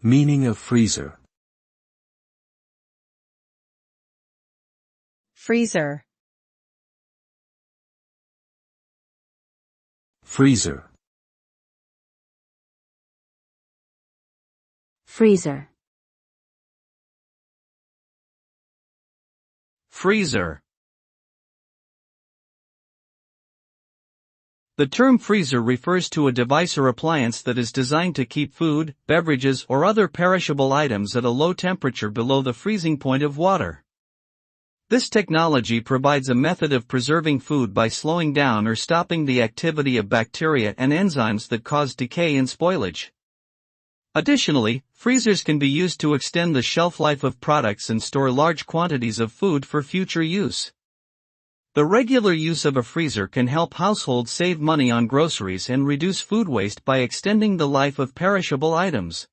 Meaning of freezer. Freezer. Freezer. Freezer. Freezer. The term freezer refers to a device or appliance that is designed to keep food, beverages or other perishable items at a low temperature below the freezing point of water. This technology provides a method of preserving food by slowing down or stopping the activity of bacteria and enzymes that cause decay and spoilage. Additionally, freezers can be used to extend the shelf life of products and store large quantities of food for future use. The regular use of a freezer can help households save money on groceries and reduce food waste by extending the life of perishable items.